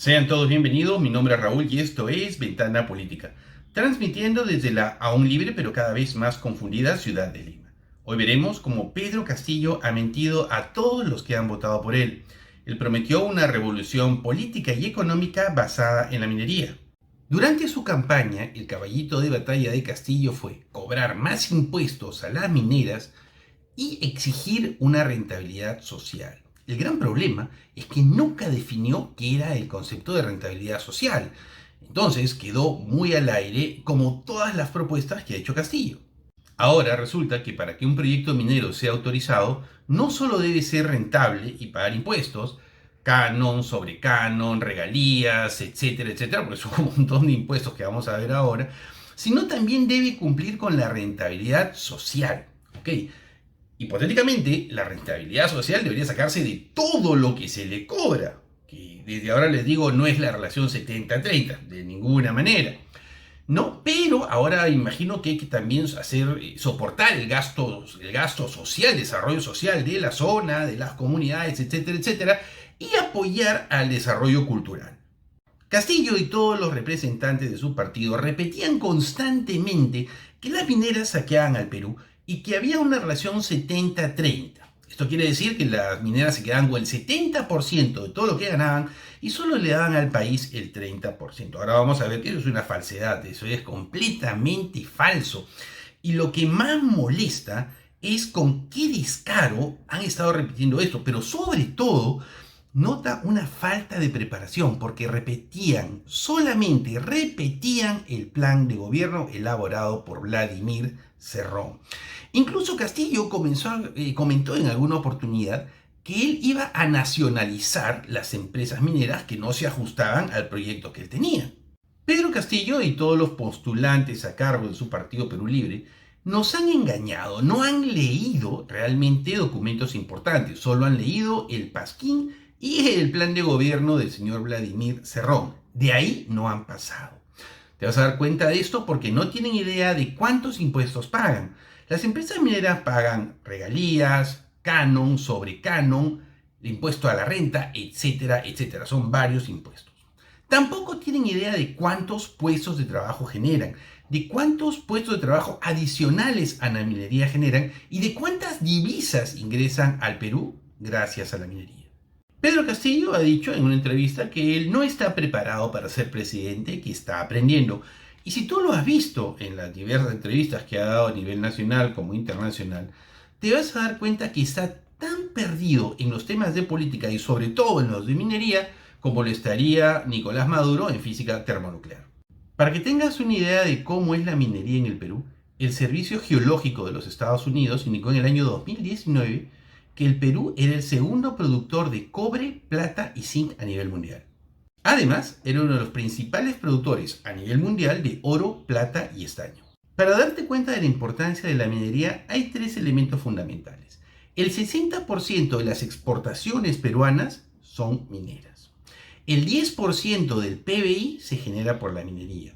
Sean todos bienvenidos, mi nombre es Raúl y esto es Ventana Política, transmitiendo desde la aún libre pero cada vez más confundida ciudad de Lima. Hoy veremos cómo Pedro Castillo ha mentido a todos los que han votado por él. Él prometió una revolución política y económica basada en la minería. Durante su campaña, el caballito de batalla de Castillo fue cobrar más impuestos a las mineras y exigir una rentabilidad social. El gran problema es que nunca definió qué era el concepto de rentabilidad social. Entonces quedó muy al aire como todas las propuestas que ha hecho Castillo. Ahora resulta que para que un proyecto minero sea autorizado, no solo debe ser rentable y pagar impuestos, canon sobre canon, regalías, etcétera, etcétera, porque son un montón de impuestos que vamos a ver ahora, sino también debe cumplir con la rentabilidad social. ¿Ok? Hipotéticamente, la rentabilidad social debería sacarse de todo lo que se le cobra, que desde ahora les digo no es la relación 70-30, de ninguna manera. No, pero ahora imagino que hay que también soportar el gasto social, desarrollo social de la zona, de las comunidades, etcétera, etcétera, y apoyar al desarrollo cultural. Castillo y todos los representantes de su partido repetían constantemente que las mineras saqueaban al Perú y que había una relación 70-30. Esto quiere decir que las mineras se quedaban con el 70% de todo lo que ganaban y solo le daban al país el 30%. Ahora vamos a ver que eso es una falsedad, eso es completamente falso. Y lo que más molesta es con qué descaro han estado repitiendo esto, pero sobre todo nota una falta de preparación porque solamente repetían el plan de gobierno elaborado por Vladimir Cerrón. Incluso Castillo comentó en alguna oportunidad que él iba a nacionalizar las empresas mineras que no se ajustaban al proyecto que él tenía. Pedro Castillo y todos los postulantes a cargo de su partido Perú Libre nos han engañado, no han leído realmente documentos importantes, solo han leído el pasquín y el plan de gobierno del señor Vladimir Cerrón. De ahí no han pasado. Te vas a dar cuenta de esto porque no tienen idea de cuántos impuestos pagan. Las empresas mineras pagan regalías, canon sobre canon, el impuesto a la renta, etcétera, etcétera. Son varios impuestos. Tampoco tienen idea de cuántos puestos de trabajo generan, de cuántos puestos de trabajo adicionales a la minería generan y de cuántas divisas ingresan al Perú gracias a la minería. Pedro Castillo ha dicho en una entrevista que él no está preparado para ser presidente, que está aprendiendo. Y si tú lo has visto en las diversas entrevistas que ha dado a nivel nacional como internacional, te vas a dar cuenta que está tan perdido en los temas de política y sobre todo en los de minería como lo estaría Nicolás Maduro en física termonuclear. Para que tengas una idea de cómo es la minería en el Perú, el Servicio Geológico de los Estados Unidos indicó en el año 2019 que el Perú era el segundo productor de cobre, plata y zinc a nivel mundial. Además, era uno de los principales productores a nivel mundial de oro, plata y estaño. Para darte cuenta de la importancia de la minería, hay tres elementos fundamentales. El 60% de las exportaciones peruanas son mineras. El 10% del PBI se genera por la minería.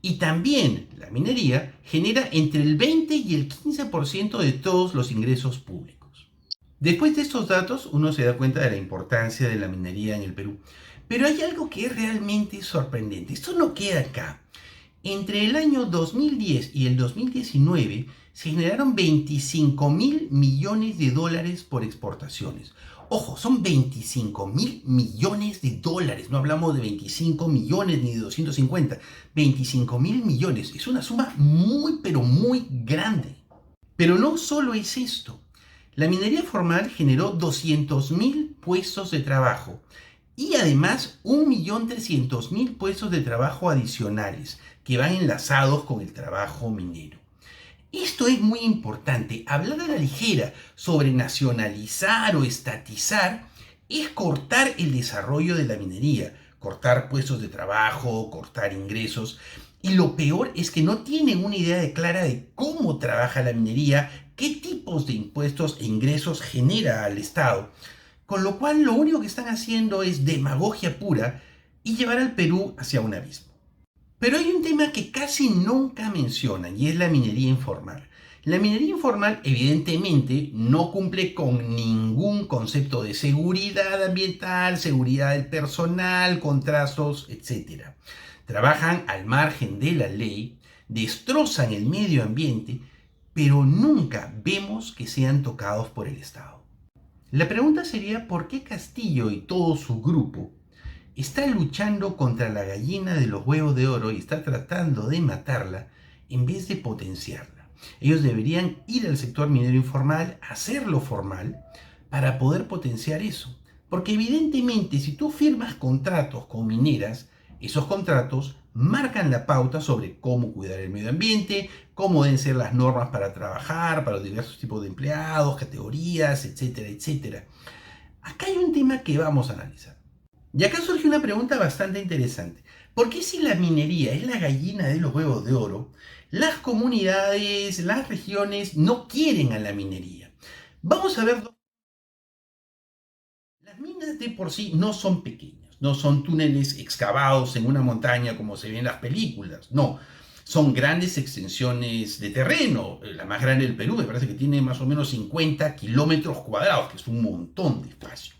Y también la minería genera entre el 20 y el 15% de todos los ingresos públicos. Después de estos datos, uno se da cuenta de la importancia de la minería en el Perú. Pero hay algo que es realmente sorprendente. Esto no queda acá. Entre el año 2010 y el 2019 se generaron 25.000 millones de dólares por exportaciones. Ojo, son 25.000 millones de dólares. No hablamos de 25 millones ni de 250. 25.000 millones. Es una suma muy, pero muy grande. Pero no solo es esto. La minería formal generó 200.000 puestos de trabajo y además 1.300.000 puestos de trabajo adicionales que van enlazados con el trabajo minero. Esto es muy importante. Hablar a la ligera sobre nacionalizar o estatizar es cortar el desarrollo de la minería, cortar puestos de trabajo, cortar ingresos. Y lo peor es que no tienen una idea clara de cómo trabaja la minería, qué tipos de impuestos e ingresos genera al Estado. Con lo cual lo único que están haciendo es demagogia pura y llevar al Perú hacia un abismo. Pero hay un tema que casi nunca mencionan y es la minería informal. La minería informal evidentemente no cumple con ningún concepto de seguridad ambiental, seguridad del personal, contratos, etc. Trabajan al margen de la ley, destrozan el medio ambiente, pero nunca vemos que sean tocados por el Estado. La pregunta sería por qué Castillo y todo su grupo está luchando contra la gallina de los huevos de oro y está tratando de matarla en vez de potenciarla. Ellos deberían ir al sector minero informal, hacerlo formal, para poder potenciar eso. Porque evidentemente si tú firmas contratos con mineras, esos contratos marcan la pauta sobre cómo cuidar el medio ambiente, cómo deben ser las normas para trabajar, para los diversos tipos de empleados, categorías, etcétera, etcétera. Acá hay un tema que vamos a analizar. Y acá surge una pregunta bastante interesante. ¿Por qué si la minería es la gallina de los huevos de oro, las comunidades, las regiones no quieren a la minería? Vamos a ver. Las minas de por sí no son pequeñas, no son túneles excavados en una montaña como se ve en las películas, no. Son grandes extensiones de terreno. La más grande del Perú me parece que tiene más o menos 50 kilómetros cuadrados, que es un montón de espacio.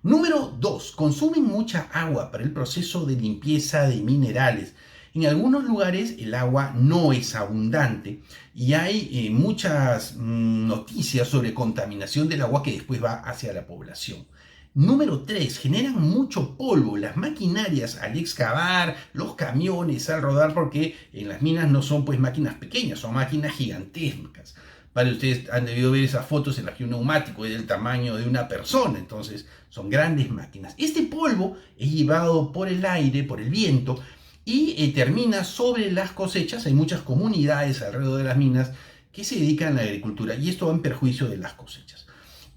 Número 2. Consumen mucha agua para el proceso de limpieza de minerales. En algunos lugares el agua no es abundante y hay muchas noticias sobre contaminación del agua que después va hacia la población. Número 3. Generan mucho polvo. Las maquinarias al excavar, los camiones al rodar, porque en las minas no son pues máquinas pequeñas, son máquinas gigantescas. Vale, ustedes han debido ver esas fotos en las que un neumático es del tamaño de una persona, entonces son grandes máquinas. Este polvo es llevado por el aire, por el viento, y termina sobre las cosechas. Hay muchas comunidades alrededor de las minas que se dedican a la agricultura y esto va en perjuicio de las cosechas.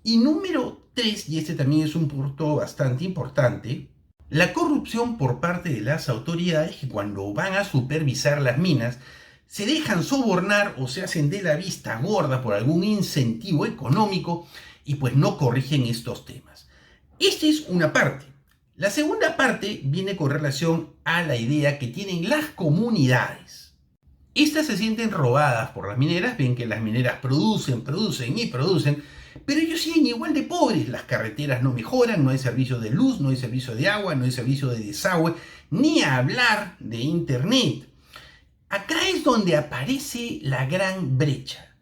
Y número 3, y este también es un punto bastante importante, la corrupción por parte de las autoridades que cuando van a supervisar las minas se dejan sobornar o se hacen de la vista gorda por algún incentivo económico y pues no corrigen estos temas. Esta es una parte. La segunda parte viene con relación a la idea que tienen las comunidades. Estas se sienten robadas por las mineras, ven que las mineras producen y producen, pero ellos siguen igual de pobres. Las carreteras no mejoran, no hay servicio de luz, no hay servicio de agua, no hay servicio de desagüe, ni hablar de internet. Acá es donde aparece la gran brecha.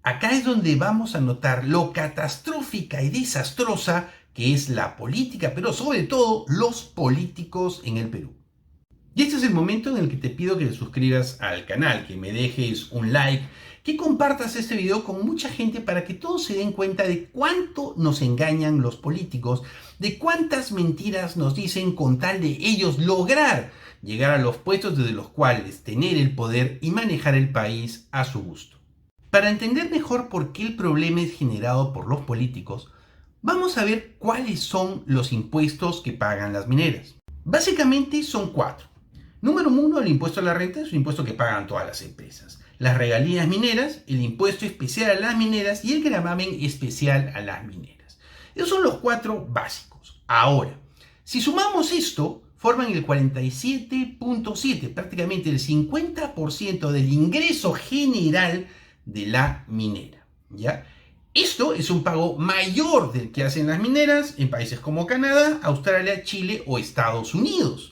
Acá es donde vamos a notar lo catastrófica y desastrosa que es la política, pero sobre todo los políticos en el Perú. Y este es el momento en el que te pido que te suscribas al canal, que me dejes un like, que compartas este video con mucha gente para que todos se den cuenta de cuánto nos engañan los políticos, de cuántas mentiras nos dicen con tal de ellos lograr llegar a los puestos desde los cuales tener el poder y manejar el país a su gusto. Para entender mejor por qué el problema es generado por los políticos, vamos a ver cuáles son los impuestos que pagan las mineras. Básicamente son 4. Número 1, el impuesto a la renta, es un impuesto que pagan todas las empresas. Las regalías mineras, el impuesto especial a las mineras y el gravamen especial a las mineras. Esos son los 4 básicos. Ahora, si sumamos esto, forman el 47.7, prácticamente el 50% del ingreso general de la minera, ¿ya? Esto es un pago mayor del que hacen las mineras en países como Canadá, Australia, Chile o Estados Unidos.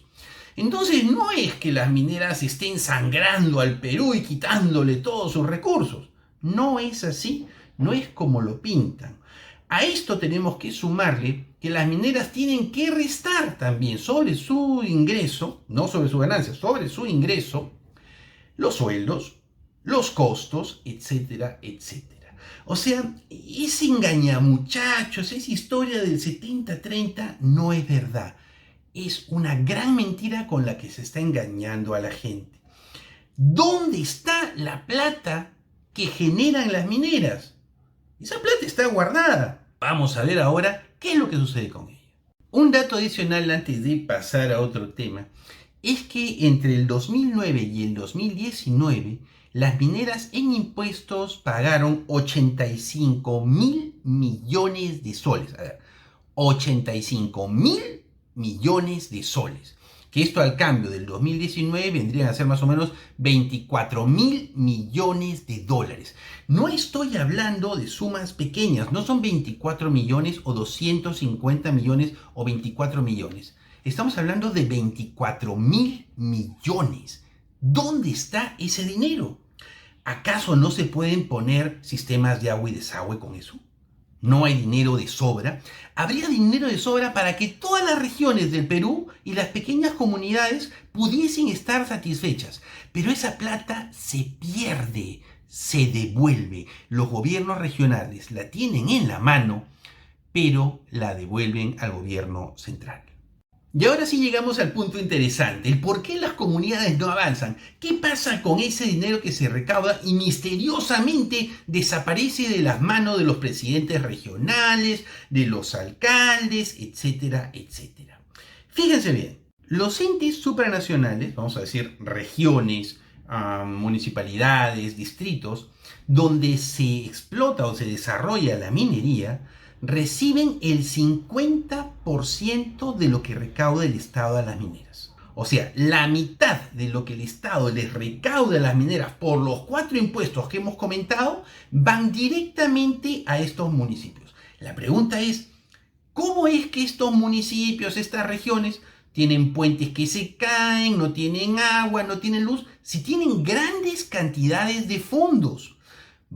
Entonces no es que las mineras estén sangrando al Perú y quitándole todos sus recursos. No es así, no es como lo pintan. A esto tenemos que sumarle que las mineras tienen que restar también sobre su ingreso, no sobre su ganancia, sobre su ingreso, los sueldos, los costos, etcétera, etcétera. O sea, ese engañamuchachos, esa historia del 70-30 no es verdad. Es una gran mentira con la que se está engañando a la gente. ¿Dónde está la plata que generan las mineras? Esa plata está guardada. Vamos a ver ahora qué es lo que sucede con ella. Un dato adicional antes de pasar a otro tema es que entre el 2009 y el 2019 las mineras en impuestos pagaron 85.000 millones de soles. A ver, 85.000 millones de soles. que esto al cambio del 2019 vendrían a ser más o menos 24.000 millones de dólares. No estoy hablando de sumas pequeñas, no son 24 millones o 250 millones o 24 millones. Estamos hablando de 24.000 millones. ¿Dónde está ese dinero? ¿Acaso no se pueden poner sistemas de agua y desagüe con eso? ¿No hay dinero de sobra? Habría dinero de sobra para que todas las regiones del Perú y las pequeñas comunidades pudiesen estar satisfechas. Pero esa plata se pierde, se devuelve. Los gobiernos regionales la tienen en la mano, pero la devuelven al gobierno central. Y ahora sí llegamos al punto interesante, el por qué las comunidades no avanzan. ¿Qué pasa con ese dinero que se recauda y misteriosamente desaparece de las manos de los presidentes regionales, de los alcaldes, etcétera, etcétera? Fíjense bien, los entes supranacionales, vamos a decir regiones, municipalidades, distritos, donde se explota o se desarrolla la minería, reciben el 50% de lo que recauda el Estado a las mineras. O sea, la mitad de lo que el Estado les recauda a las mineras por los 4 impuestos que hemos comentado van directamente a estos municipios. La pregunta es, ¿cómo es que estos municipios, estas regiones, tienen puentes que se caen, no tienen agua, no tienen luz, si tienen grandes cantidades de fondos?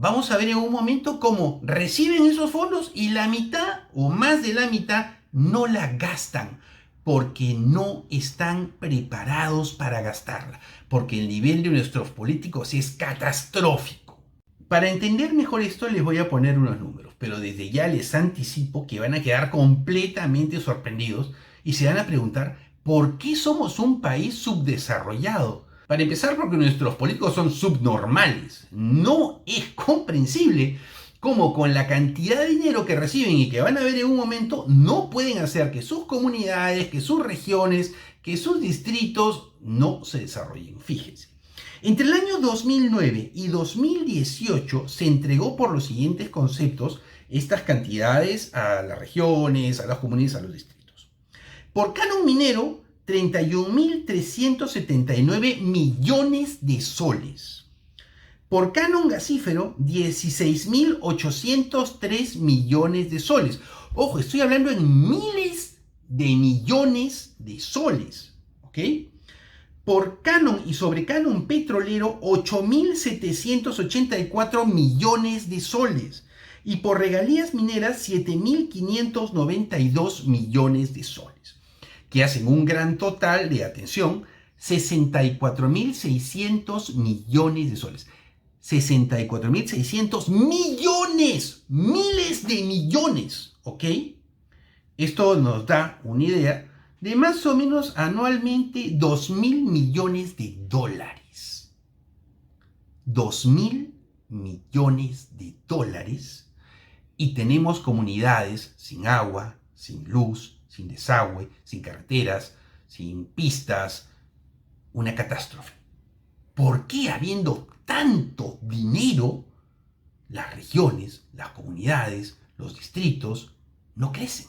Vamos a ver en un momento cómo reciben esos fondos y la mitad o más de la mitad no la gastan porque no están preparados para gastarla, porque el nivel de nuestros políticos es catastrófico. Para entender mejor esto les voy a poner unos números, pero desde ya les anticipo que van a quedar completamente sorprendidos y se van a preguntar ¿por qué somos un país subdesarrollado? Para empezar, porque nuestros políticos son subnormales. No es comprensible cómo con la cantidad de dinero que reciben y que van a ver en un momento, no pueden hacer que sus comunidades, que sus regiones, que sus distritos no se desarrollen. Fíjense. Entre el año 2009 y 2018 se entregó por los siguientes conceptos estas cantidades a las regiones, a las comunidades, a los distritos. Por canon minero, 31.379 millones de soles. Por canon gasífero, 16.803 millones de soles. Ojo, estoy hablando en miles de millones de soles. ¿Ok? Por canon y sobre canon petrolero, 8.784 millones de soles. Y por regalías mineras, 7.592 millones de soles. Que hacen un gran total de, atención, 64.600 millones de soles. 64.600 millones, miles de millones, ¿ok? Esto nos da una idea de más o menos anualmente 2.000 millones de dólares. 2.000 millones de dólares y tenemos comunidades sin agua, sin luz, sin desagüe, sin carreteras, sin pistas, una catástrofe. ¿Por qué habiendo tanto dinero, las regiones, las comunidades, los distritos no crecen?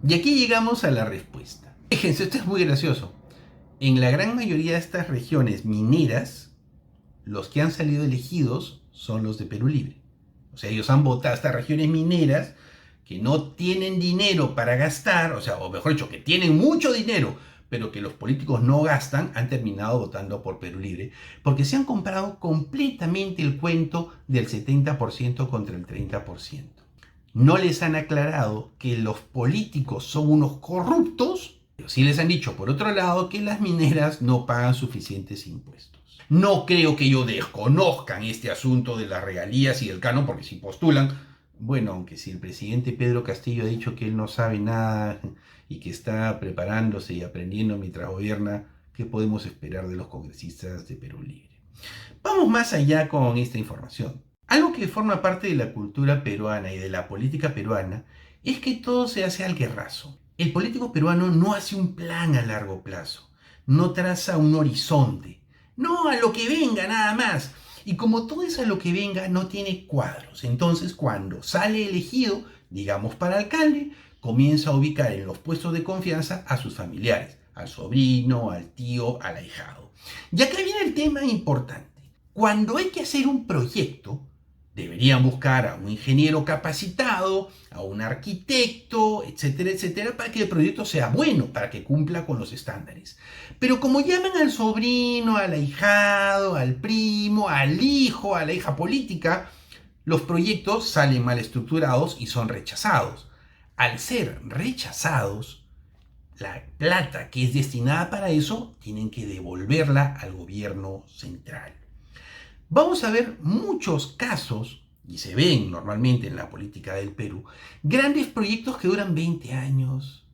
Y aquí llegamos a la respuesta. Fíjense, esto es muy gracioso. En la gran mayoría de estas regiones mineras, los que han salido elegidos son los de Perú Libre. O sea, ellos han votado a estas regiones mineras que no tienen dinero para gastar, o mejor dicho, que tienen mucho dinero, pero que los políticos no gastan, han terminado votando por Perú Libre, porque se han comprado completamente el cuento del 70% contra el 30%. No les han aclarado que los políticos son unos corruptos, pero sí les han dicho, por otro lado, que las mineras no pagan suficientes impuestos. No creo que ellos desconozcan este asunto de las regalías y del canon, porque si postulan, bueno, aunque si el presidente Pedro Castillo ha dicho que él no sabe nada y que está preparándose y aprendiendo mientras gobierna, ¿qué podemos esperar de los congresistas de Perú Libre? Vamos más allá con esta información. Algo que forma parte de la cultura peruana y de la política peruana es que todo se hace al guerrazo. El político peruano no hace un plan a largo plazo, no traza un horizonte, no a lo que venga nada más. Y como todo es a lo que venga, no tiene cuadros. Entonces, cuando sale elegido, digamos para alcalde, comienza a ubicar en los puestos de confianza a sus familiares, al sobrino, al tío, al ahijado. Y acá viene el tema importante. Cuando hay que hacer un proyecto, deberían buscar a un ingeniero capacitado, a un arquitecto, etcétera, etcétera, para que el proyecto sea bueno, para que cumpla con los estándares. Pero como llaman al sobrino, al ahijado, al primo, al hijo, a la hija política, los proyectos salen mal estructurados y son rechazados. Al ser rechazados, la plata que es destinada para eso tienen que devolverla al gobierno central. Vamos a ver muchos casos, y se ven normalmente en la política del Perú, grandes proyectos que duran 20 años,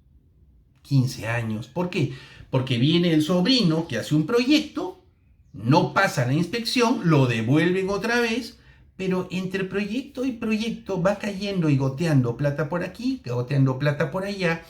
15 años. ¿Por qué? Porque viene el sobrino que hace un proyecto, no pasa la inspección, lo devuelven otra vez, pero entre proyecto y proyecto va cayendo y goteando plata por aquí, goteando plata por allá.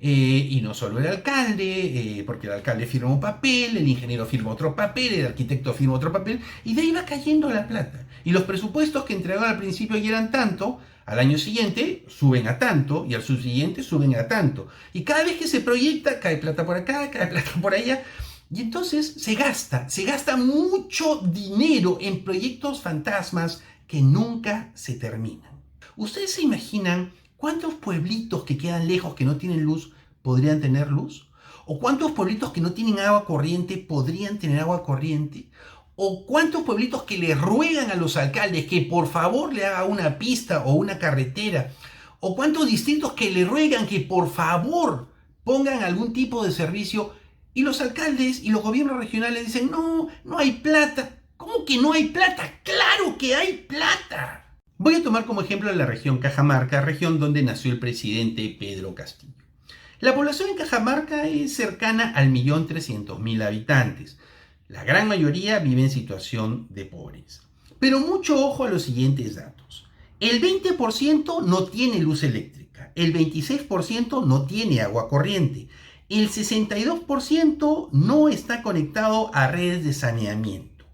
Y no solo el alcalde, porque el alcalde firma un papel, el ingeniero firma otro papel, el arquitecto firma otro papel, y de ahí va cayendo la plata. Y los presupuestos que entregaron al principio y eran tanto, al año siguiente suben a tanto, y al subsiguiente suben a tanto. Y cada vez que se proyecta, cae plata por acá, cae plata por allá. Y entonces se gasta mucho dinero en proyectos fantasmas que nunca se terminan. ¿Ustedes se imaginan cuántos pueblitos que quedan lejos que no tienen luz podrían tener luz? ¿O cuántos pueblitos que no tienen agua corriente podrían tener agua corriente? ¿O cuántos pueblitos que le ruegan a los alcaldes que por favor le haga una pista o una carretera? ¿O cuántos distritos que le ruegan que por favor pongan algún tipo de servicio? Y los alcaldes y los gobiernos regionales dicen, no, no hay plata. ¿Cómo que no hay plata? ¡Claro que hay plata! Voy a tomar como ejemplo la región Cajamarca, región donde nació el presidente Pedro Castillo. La población en Cajamarca es cercana al 1.300.000 habitantes. La gran mayoría vive en situación de pobreza. Pero mucho ojo a los siguientes datos. El 20% no tiene luz eléctrica, el 26% no tiene agua corriente, el 62% no está conectado a redes de saneamiento.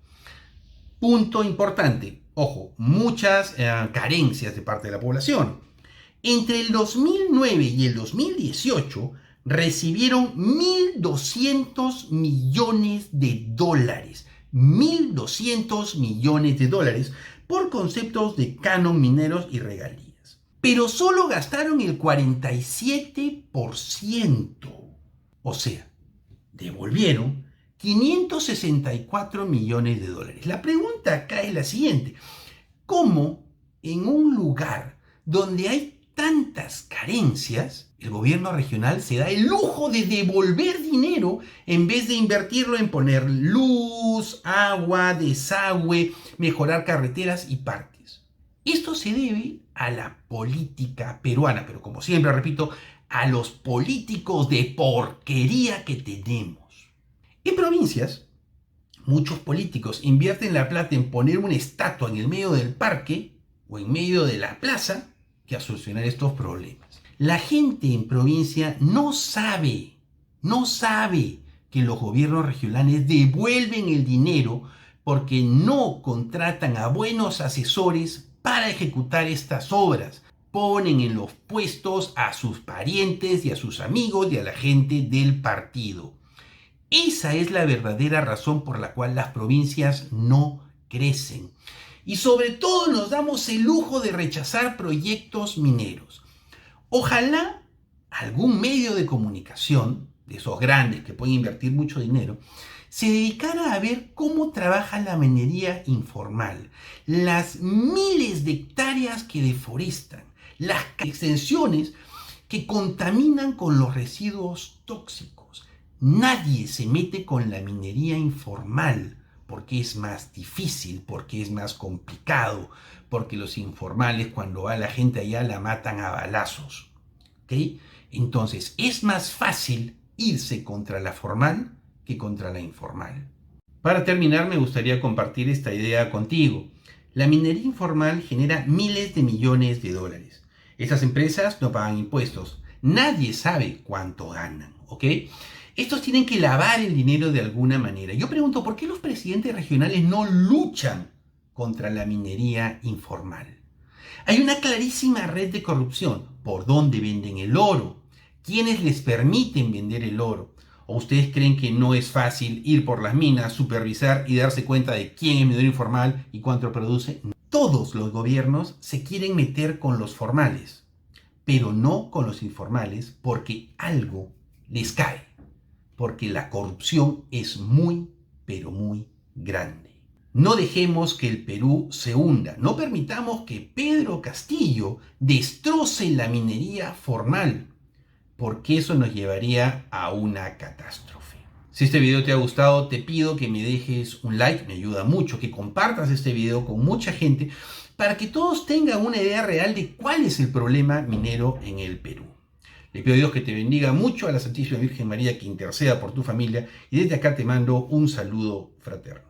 Punto importante. Ojo, muchas carencias de parte de la población. Entre el 2009 y el 2018 recibieron 1.200 millones de dólares. 1.200 millones de dólares por conceptos de canon mineros y regalías. Pero solo gastaron el 47%. O sea, devolvieron 564 millones de dólares. La pregunta acá es la siguiente. ¿Cómo en un lugar donde hay tantas carencias, el gobierno regional se da el lujo de devolver dinero en vez de invertirlo en poner luz, agua, desagüe, mejorar carreteras y parques? Esto se debe a la política peruana, pero como siempre repito, a los políticos de porquería que tenemos. En provincias, muchos políticos invierten la plata en poner una estatua en el medio del parque o en medio de la plaza que a solucionar estos problemas. La gente en provincia no sabe que los gobiernos regionales devuelven el dinero porque no contratan a buenos asesores para ejecutar estas obras. Ponen en los puestos a sus parientes y a sus amigos y a la gente del partido. Esa es la verdadera razón por la cual las provincias no crecen. Y sobre todo nos damos el lujo de rechazar proyectos mineros. Ojalá algún medio de comunicación, de esos grandes que pueden invertir mucho dinero, se dedicara a ver cómo trabaja la minería informal, las miles de hectáreas que deforestan, las extensiones que contaminan con los residuos tóxicos. Nadie se mete con la minería informal porque es más difícil, porque es más complicado, porque los informales cuando va la gente allá la matan a balazos. ¿Okay? Entonces es más fácil irse contra la formal que contra la informal. Para terminar, me gustaría compartir esta idea contigo. La minería informal genera miles de millones de dólares. Estas empresas no pagan impuestos. Nadie sabe cuánto ganan, ¿ok? Estos tienen que lavar el dinero de alguna manera. Yo pregunto, ¿por qué los presidentes regionales no luchan contra la minería informal? Hay una clarísima red de corrupción. ¿Por dónde venden el oro? ¿Quiénes les permiten vender el oro? ¿O ustedes creen que no es fácil ir por las minas, supervisar y darse cuenta de quién es minero informal y cuánto produce? Todos los gobiernos se quieren meter con los formales, pero no con los informales porque algo les cae, porque la corrupción es muy, pero muy grande. No dejemos que el Perú se hunda, no permitamos que Pedro Castillo destroce la minería formal, porque eso nos llevaría a una catástrofe. Si este video te ha gustado, te pido que me dejes un like, me ayuda mucho, que compartas este video con mucha gente para que todos tengan una idea real de cuál es el problema minero en el Perú. Le pido a Dios que te bendiga mucho, a la Santísima Virgen María que interceda por tu familia y desde acá te mando un saludo fraterno.